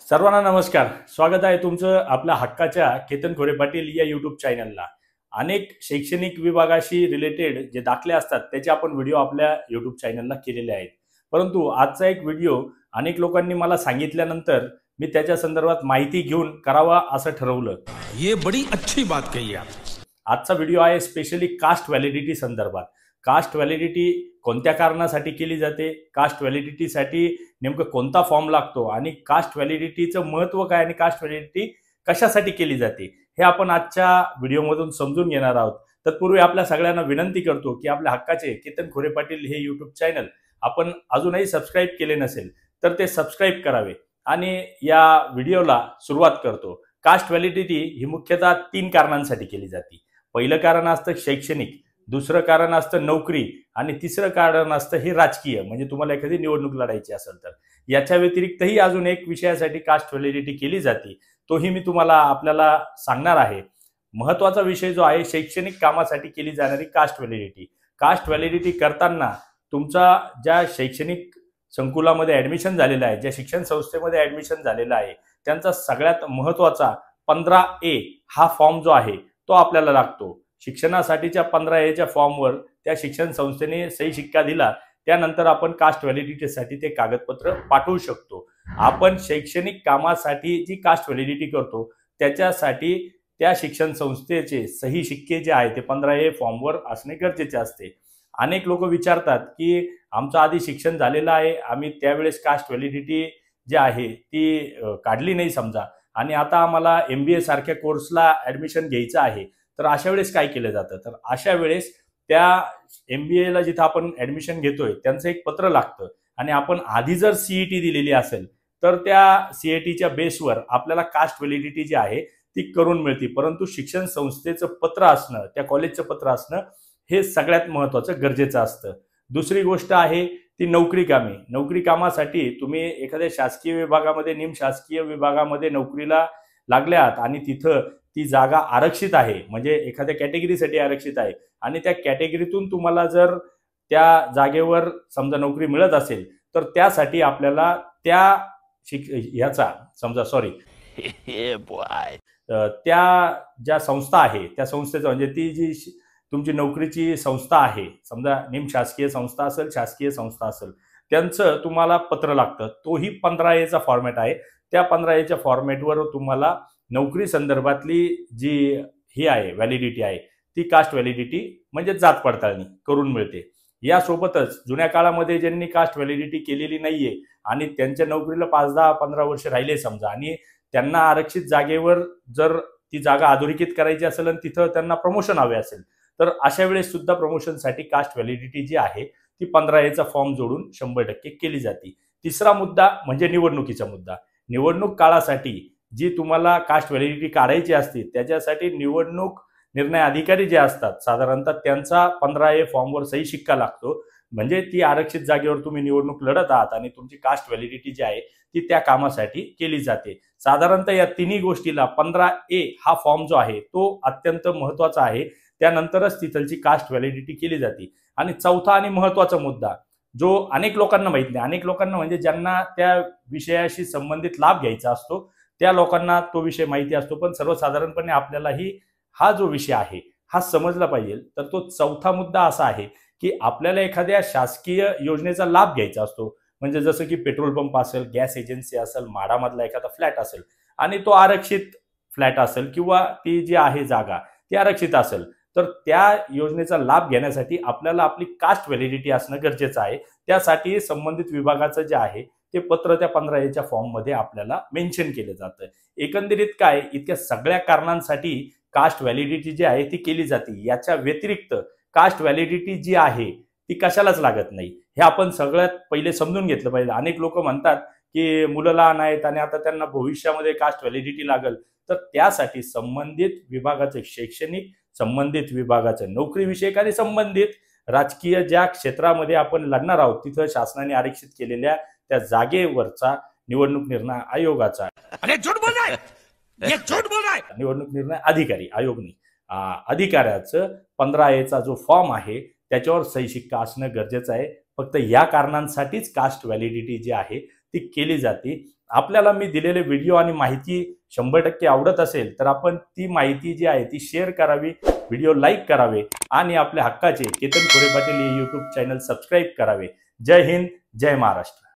सर्वांना नमस्कार. स्वागत आहे तुमचं आपल्या हक्काच्या केतन खोरे पाटील या यूट्यूब चॅनलला. अनेक शैक्षणिक विभागाशी रिलेटेड जे दाखले असतात त्याचे आपण व्हिडिओ आपल्या यूट्यूब चॅनलला केलेले आहेत. परंतु आजचा एक व्हिडिओ अनेक लोकांनी मला सांगितल्यानंतर मी त्याच्या संदर्भात माहिती घेऊन करावा असं ठरवलं. ये बड़ी अच्छी बात कही आप. आजचा व्हिडिओ आहे स्पेशली कास्ट व्हॅलिडिटी संदर्भात. कास्ट व्हॅलिडिटी कोणत्या कारणासाठी केली जाते, कास्ट व्हॅलिडिटीसाठी नेमकं कोणता फॉर्म लागतो आणि कास्ट व्हॅलिडिटीचं महत्त्व काय आणि कास्ट व्हॅलिडिटी कशासाठी केली जाते हे आपण आजच्या व्हिडिओमधून समजून घेणार आहोत. तत्पूर्वी आपल्या सगळ्यांना विनंती करतो की आपल्या हक्काचे केतन खोरे पाटील हे यूट्यूब चॅनल आपण अजूनही सबस्क्राईब केले नसेल तर ते सबस्क्राईब करावे आणि या व्हिडिओला सुरुवात करतो. कास्ट व्हॅलिडिटी ही मुख्यतः 3 कारणांसाठी केली जाते. पहिलं कारण असतं शैक्षणिक, दुसरं कारण असतं नोकरी आणि तिसरं कारण असतं हे राजकीय, म्हणजे तुम्हाला एखादी निवडणूक लढायची असेल तर. याच्या व्यतिरिक्तही अजून एक विषयासाठी कास्ट व्हॅलिडिटी केली जाते, तोही मी तुम्हाला आपल्याला सांगणार आहे. महत्त्वाचा विषय जो आहे शैक्षणिक कामासाठी केली जाणारी कास्ट व्हॅलिडिटी. कास्ट व्हॅलिडिटी करताना तुमचा ज्या शैक्षणिक संकुलामध्ये ॲडमिशन झालेलं आहे, ज्या शिक्षण संस्थेमध्ये ॲडमिशन झालेलं आहे, त्यांचा सगळ्यात महत्त्वाचा 15A हा फॉर्म जो आहे तो आपल्याला लागतो. शिक्षणासाठीच्या 15A फॉर्मवर त्या शिक्षण संस्थेने सही शिक्का दिला, त्यानंतर आपण कास्ट व्हॅलिडिटीसाठी ते कागदपत्र पाठवू शकतो. आपण शैक्षणिक कामासाठी जी कास्ट व्हॅलिडिटी करतो त्याच्यासाठी त्या शिक्षण संस्थेचे सही शिक्के जे आहे ते 15A फॉर्मवर असणे गरजेचे असते. अनेक लोक विचारतात की आमचं आधी शिक्षण झालेलं आहे, आम्ही त्यावेळेस कास्ट व्हॅलिडिटी जी आहे ती काढली नाही समजा, आणि आता आम्हाला MBA सारख्या कोर्सला ॲडमिशन घ्यायचं आहे, तर अशा वेळेस काय केलं जातं? तर अशा वेळेस त्या MBAला जिथं आपण ॲडमिशन घेतोय त्यांचं एक पत्र लागतं आणि आपण आधी जर CET दिलेली असेल तर त्या CETच्या बेसवर आपल्याला कास्ट व्हॅलिडिटी जी आहे ती करून मिळते. परंतु शिक्षण संस्थेचं पत्र असणं, त्या कॉलेजचं पत्र असणं हे सगळ्यात महत्त्वाचं गरजेचं असतं. दुसरी गोष्ट आहे ती नोकरी कामे. नोकरी कामासाठी तुम्ही एखाद्या शासकीय विभागामध्ये, निमशासकीय विभागामध्ये नोकरीला लागले आहात आणि तिथं ती जागा आरक्षित आहे, म्हणजे एखाद्या कॅटेगरीसाठी आरक्षित आहे आणि त्या कॅटेगरीतून तुम्हाला जर त्या जागेवर समजा नोकरी मिळत असेल तर त्यासाठी आपल्याला त्या त्या ज्या संस्था आहे त्या संस्थेचं, म्हणजे ती जी तुमची नोकरीची संस्था आहे, समजा निमशासकीय संस्था असेल, शासकीय संस्था असेल, त्यांचं तुम्हाला पत्र लागतं. तोही 15A फॉर्मॅट आहे. त्या 15A फॉर्मॅटवर तुम्हाला नोकरी संदर्भातली जी ही आहे व्हॅलिडिटी आहे ती कास्ट व्हॅलिडिटी म्हणजे जात पडताळणी करून मिळते. यासोबतच जुन्या काळामध्ये ज्यांनी कास्ट व्हॅलिडिटी केलेली नाहीये आणि त्यांच्या नोकरीला 5, 10, 15 वर्ष राहिले समजा, आणि त्यांना आरक्षित जागेवर जर ती जागा अधोरेखित करायची असेल आणि तिथं त्यांना प्रमोशन हवे असेल तर अशा वेळेस सुद्धा प्रमोशनसाठी कास्ट व्हॅलिडिटी जी आहे ती 15A फॉर्म जोडून 100% केली जाते. तिसरा मुद्दा म्हणजे निवडणुकीचा मुद्दा. निवडणूक काळासाठी जी तुम्हाला कास्ट व्हॅलिडिटी काढायची असते त्याच्यासाठी निवडणूक निर्णय अधिकारी जे असतात साधारणतः त्यांचा 15A फॉर्मवर सही शिक्का लागतो, म्हणजे ती आरक्षित जागेवर तुम्ही निवडणूक लढत आहात आणि तुमची कास्ट व्हॅलिडिटी जी आहे ती त्या कामासाठी केली जाते. साधारणतः या तिन्ही गोष्टीला 15A हा फॉर्म जो आहे तो अत्यंत महत्त्वाचा आहे. त्यानंतरच तिथलची कास्ट व्हॅलिडिटी केली जाते. आणि चौथा आणि महत्त्वाचा मुद्दा जो अनेक लोकांना माहित नाही, अनेक लोकांना म्हणजे ज्यांना त्या विषयाशी संबंधित लाभ घ्यायचा असतो त्या लोकांना तो विषय माहिती असतो, पण सर्वसाधारणपणे आपल्यालाही हा जो विषय आहे हा समजला पाहिजे. तर तो चौथा मुद्दा असा आहे की आपल्याला एखाद्या शासकीय योजनेचा लाभ घ्यायचा असतो, म्हणजे जसं की पेट्रोल पंप असेल, गॅस एजन्सी असेल, म्हाडामधला एखादा फ्लॅट असेल आणि तो आरक्षित फ्लॅट असेल किंवा ती जी आहे जागा ती आरक्षित असेल, तर त्या योजनेचा लाभ घेण्यासाठी आपल्याला आपली कास्ट व्हॅलिडिटी असणं गरजेचं आहे. त्यासाठी संबंधित विभागाचं जे आहे ते पत्र त्या 15A फॉर्ममध्ये आपल्याला मेन्शन केलं जातं. एकंदरीत काय, इतक्या सगळ्या कारणांसाठी कास्ट व्हॅलिडिटी जी आहे ती केली जाते. याच्या व्यतिरिक्त कास्ट व्हॅलिडिटी जी आहे ती कशालाच लागत नाही, हे आपण सगळ्यात पहिले समजून घेतलं पाहिजे. अनेक लोक म्हणतात की मुलं लहान आहेत आणि आता त्यांना भविष्यामध्ये कास्ट व्हॅलिडिटी लागेल, तर त्यासाठी संबंधित विभागाचं शैक्षणिक, संबंधित विभागाचं नोकरीविषयक आणि संबंधित राजकीय ज्या क्षेत्रामध्ये आपण लढणार आहोत तिथं शासनाने आरक्षित केलेल्या त्या जागेवरचा निवडणूक निर्णय आयोगाचा निवडणूक निर्णय अधिकारी आयोग नाही अधिकाऱ्याचं 15A जो फॉर्म आहे त्याच्यावर सही शिक्का असणं गरजेचं आहे. फक्त या कारणांसाठीच कास्ट व्हॅलिडिटी जी आहे ती केली जाते. आपल्याला मी दिलेले व्हिडिओ आणि माहिती 100% आवडत असेल तर आपण ती माहिती जी आहे ती शेअर करावी, व्हिडिओ लाईक करावे आणि आपल्या हक्काचे केतन खोरे पाटील हे YouTube चॅनल सबस्क्राईब करावे. जय हिंद, जय महाराष्ट्र.